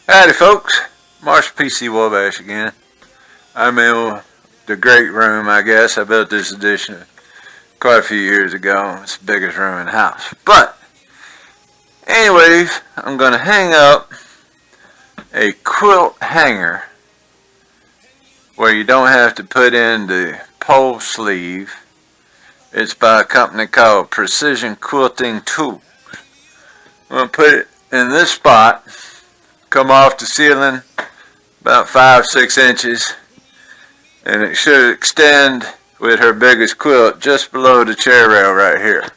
Howdy folks, Marshall PC Wabash again. I'm in the great room, I guess. I built this addition quite a few years ago. It's the biggest room in the house. But, anyways, I'm going to hang up a quilt hanger where you don't have to put in the pole sleeve. It's by a company called Precision Quilting Tools. I'm going to put it in this spot. Come off the ceiling about 5-6 inches, and it should extend with her biggest quilt just below the chair rail right here.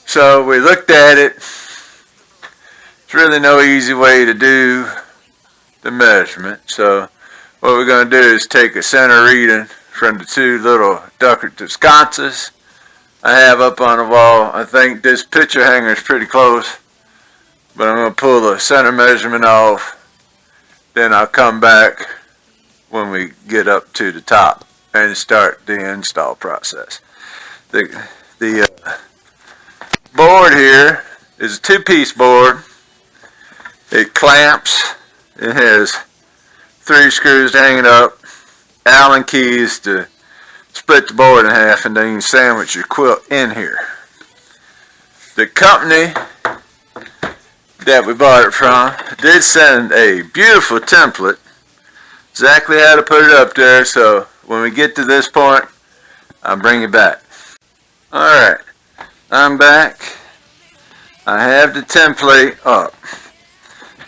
So we looked at it. There's really no easy way to do the measurement. So what we're going to do is take a center reading from the two little decorative sconces I have up on the wall. I think this picture hanger is pretty close, but I'm going to pull the center measurement off. Then I'll come back when we get up to the top and start the install process. The board here is a two-piece board. It clamps. It has 3 screws to hang it up, Allen keys to split the board in half, and then you can sandwich your quilt in here. The company that we bought it from did send a beautiful template exactly how to put it up there, so when we get to this point I'll bring it back. Alright, I'm back. I have the template up.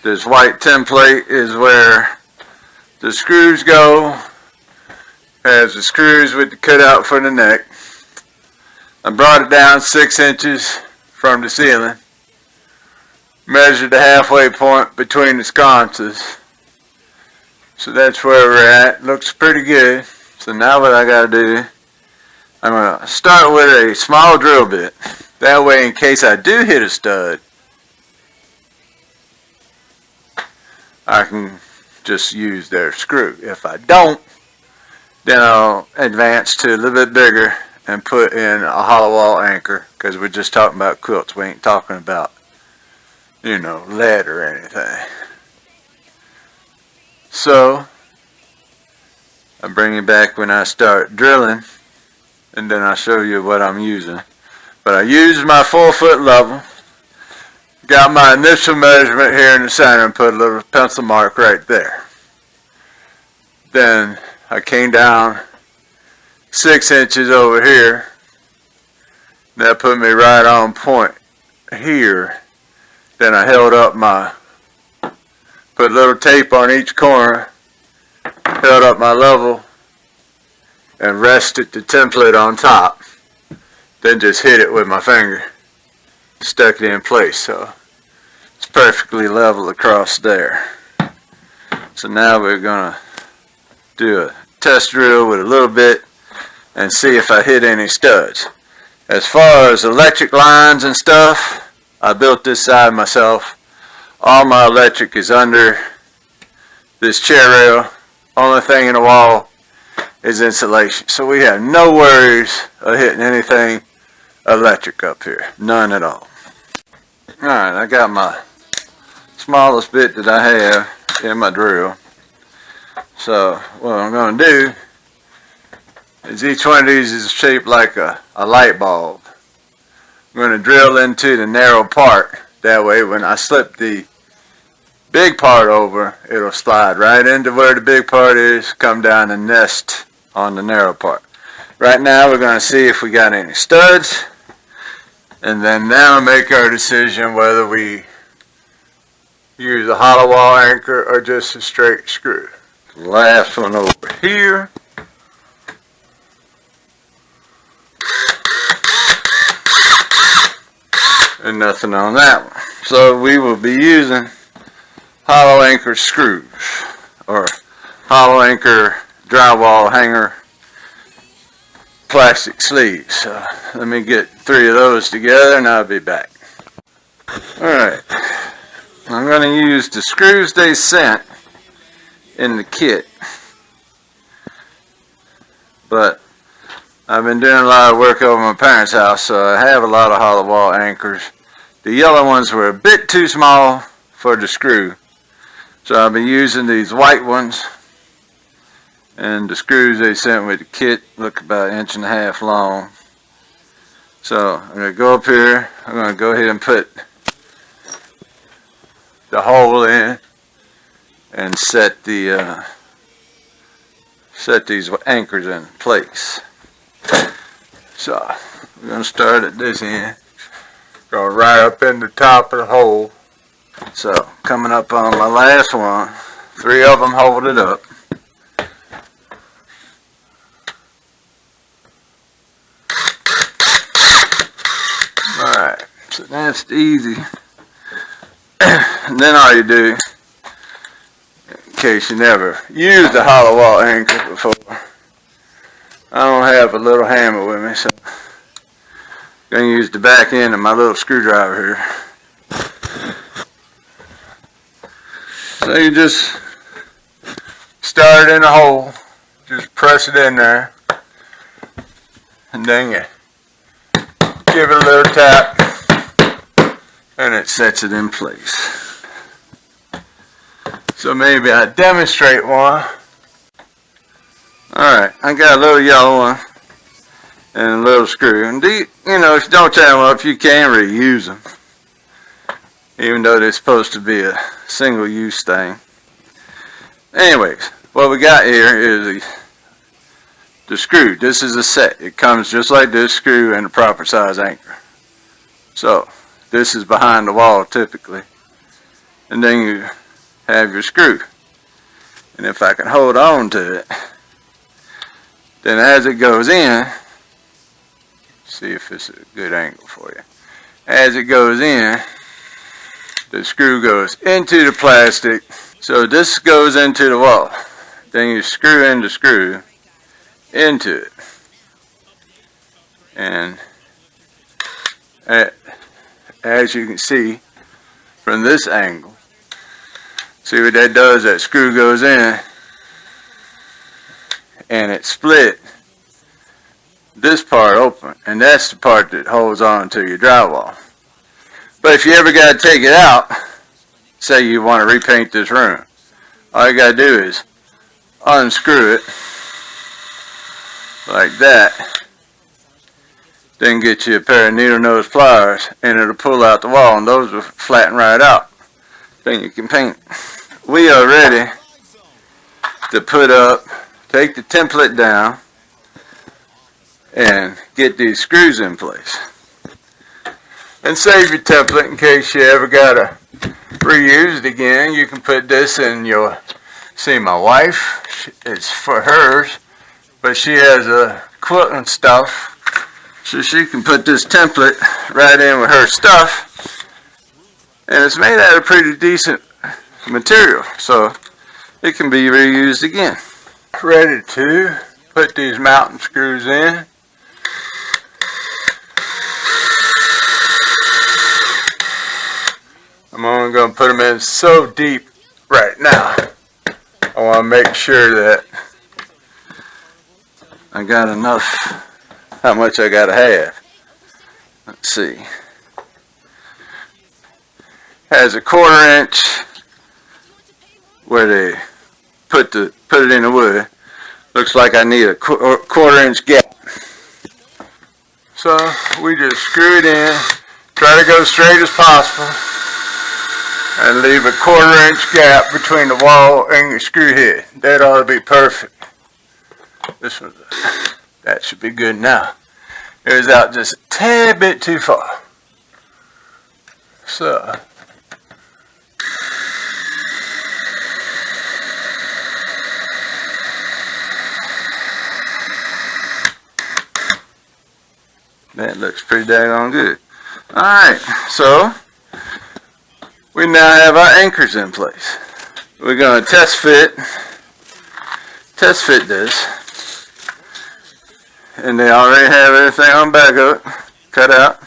This white template is where the screws go. Has the screws with the cutout for the neck. I brought it down 6 inches from the ceiling. Measured the halfway point between the sconces. So that's where we're at. Looks pretty good. So now what I gotta do, I'm gonna start with a small drill bit. That way, in case I do hit a stud, I can just use their screw. If I don't, then I'll advance to a little bit bigger and put in a hollow wall anchor, because we're just talking about quilts. We ain't talking about, you know, lead or anything. So I bring it back when I start drilling, and then I'll show you what I'm using. But I used my 4-foot level, got my initial measurement here in the center and put a little pencil mark right there. Then I came down 6 inches over here. That put me right on point here. Then I held up put a little tape on each corner, held up my level, and rested the template on top. Then just hit it with my finger, stuck it in place, so it's perfectly level across there. So now we're gonna do a test drill with a little bit and see if I hit any studs. As far as electric lines and stuff, I built this side myself. All my electric is under this chair rail. Only thing in the wall is insulation. So we have no worries of hitting anything electric up here. None at all. Alright, I got my smallest bit that I have in my drill. So what I'm going to do is each one of these is shaped like a light bulb. I'm going to drill into the narrow part. That way when I slip the big part over, it'll slide right into where the big part is, come down and nest on the narrow part. Right now we're going to see if we got any studs, and then now make our decision whether we use a hollow wall anchor or just a straight screw. Last one over here. And nothing on that one. So we will be using hollow anchor screws, or hollow anchor drywall hanger plastic sleeves. So let me get 3 of those together and I'll be back. Alright, I'm going to use the screws they sent in the kit, but I've been doing a lot of work over my parents' house, so I have a lot of hollow wall anchors. The yellow ones were a bit too small for the screw, So I'll be using these white ones, and the screws they sent with the kit look about 1.5 inches long. So I'm going to go up here, I'm going to go ahead and put the hole in and set these anchors in place. So we're going to start at this end, go right up in the top of the hole. So coming up on my last one, 3 of them hold it up. Alright, so that's easy. And then all you do, in case you never used a hollow wall anchor before, I don't have a little hammer with me, so I'm going to use the back end of my little screwdriver here. So you just start it in the hole, just press it in there, and then you give it a little tap, and it sets it in place. So maybe I demonstrate one. Alright, I got a little yellow one and a little screw. And if you don't tie them up, you can reuse them, even though they're supposed to be a single use thing. Anyways, what we got here is the screw. This is a set. It comes just like this screw and a proper size anchor. So this is behind the wall typically, and then you have your screw. And if I can hold on to it, then as it goes in, see if it's a good angle for you. As it goes in, the screw goes into the plastic. So this goes into the wall. Then you screw in the screw into it. And as you can see from this angle, see what that does? That screw goes in and it split this part open, and that's the part that holds on to your drywall. But if you ever got to take it out, say you want to repaint this room, all you got to do is unscrew it like that, then get you a pair of needle nose pliers and it'll pull out the wall, and those will flatten right out. Then you can paint. We are ready to put up, take the template down and get these screws in place. And save your template in case you ever gotta reuse it again. You can put this in your, see my wife, it's for hers, but she has a quilting stuff, so she can put this template right in with her stuff, and it's made out of pretty decent material, so it can be reused again. Ready to put these mounting screws in. I'm only going to put them in so deep right now. I want to make sure that I got enough, how much I got to have. Let's see. Has a 1/4 inch where they put it in the wood. Looks like I need a 1/4 inch gap. So we just screw it in, try to go straight as possible, and leave a 1/4 inch gap between the wall and the screw head. That ought to be perfect. That should be good now. It was out just a tad bit too far. So that looks pretty daggone good. Alright, so we now have our anchors in place. We're going to test fit this. And they already have everything on back of it cut out.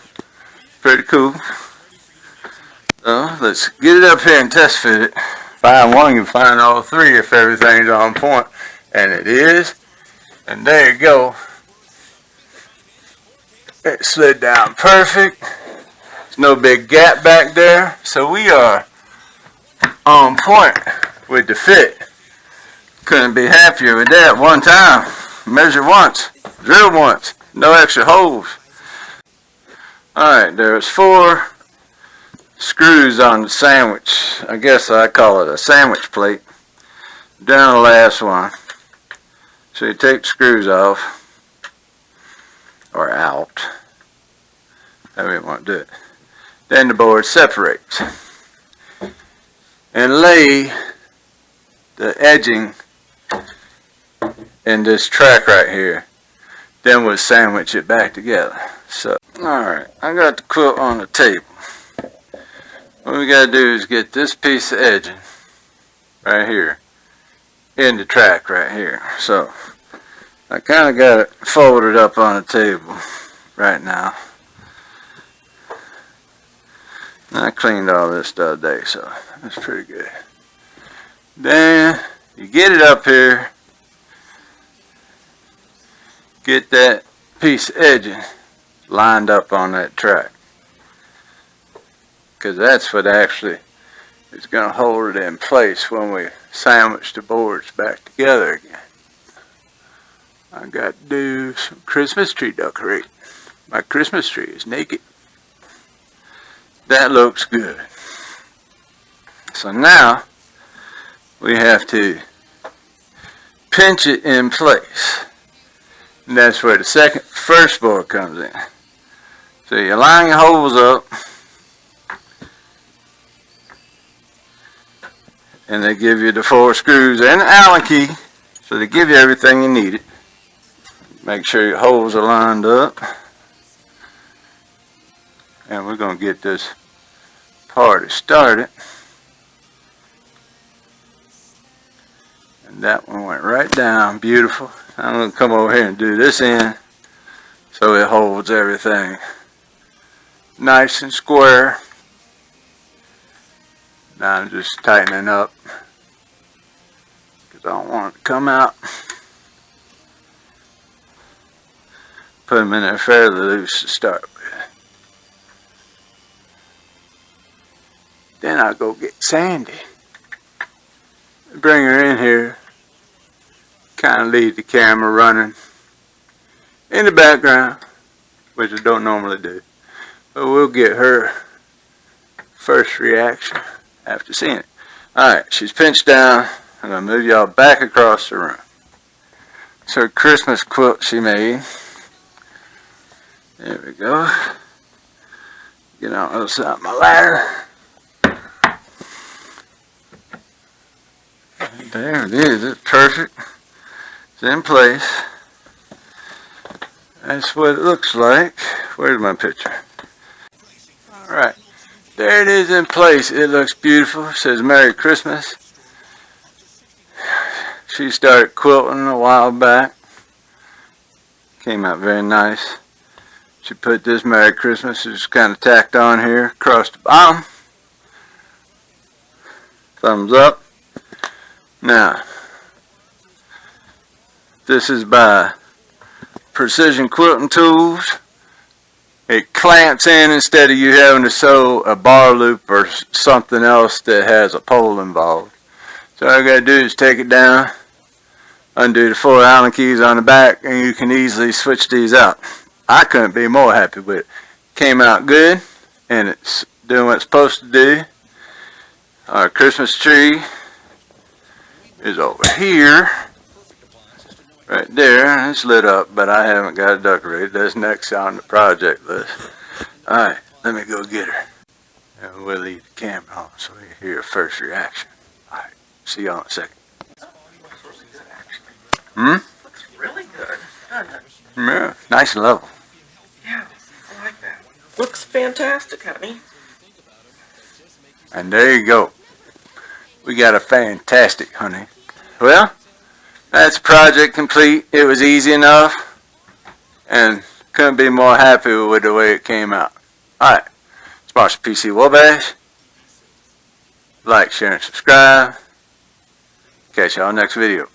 Pretty cool. So let's get it up here and test fit it. Find one, you find all 3 if everything's on point. And it is. And there you go. It slid down perfect. There's no big gap back there. So we are on point with the fit. Couldn't be happier with that. One time, measure once, drill once, no extra holes. Alright, there's 4 screws on the sandwich. I guess I call it a sandwich plate. Down the last one. So you take the screws off, or out, however you want to do it. Then the board separates. And lay the edging in this track right here. Then we'll sandwich it back together. So, alright, I got the quilt on the table. What we gotta do is get this piece of edging right here in the track right here. So I kind of got it folded up on the table right now. And I cleaned all this the other day, so that's pretty good. Then you get it up here, get that piece of edging lined up on that track, because that's what actually is going to hold it in place when we sandwich the boards back together again. I got to do some Christmas tree decorating. My Christmas tree is naked. That looks good. So now we have to pinch it in place. And that's where the first board comes in. So you line your holes up, and they give you the 4 screws and the Allen key, so they give you everything you need. Make sure your holes are lined up. And we're going to get this party started. And that one went right down, beautiful. I'm going to come over here and do this end so it holds everything nice and square. Now I'm just tightening up because I don't want it to come out. Put them in there fairly loose to start with. Then I'll go get Sandy. Bring her in here. Kind of leave the camera running in the background, which I don't normally do. But we'll get her first reaction after seeing it. Alright, she's pinched down. I'm going to move y'all back across the room. It's her Christmas quilt she made. There we go. Get on the other side of my ladder. There it is. It's perfect. It's in place. That's what it looks like. Where's my picture? Alright. There it is in place. It looks beautiful. It says Merry Christmas. She started quilting a while back. Came out very nice. She put this Merry Christmas, just kind of tacked on here across the bottom. Thumbs up. Now, this is by Precision Quilting Tools. It clamps in instead of you having to sew a bar loop or something else that has a pole involved. So all I gotta do is take it down, undo the 4 Allen keys on the back, and you can easily switch these out. I couldn't be more happy with it. Came out good, and it's doing what it's supposed to do. Our Christmas tree is over here, right there. It's lit up, but I haven't got it decorated. That's next on the project list. Alright, let me go get her. And we'll leave the camera on so you hear her first reaction. Alright, see y'all in a second. Looks really good, doesn't it? Yeah, nice and level. Yeah, I like that. Looks fantastic, honey. And there you go. We got a fantastic honey. Well, that's project complete. It was easy enough, and couldn't be more happy with the way it came out. Alright, it's Marshall PC Wabash. Like, share, and subscribe. Catch y'all next video.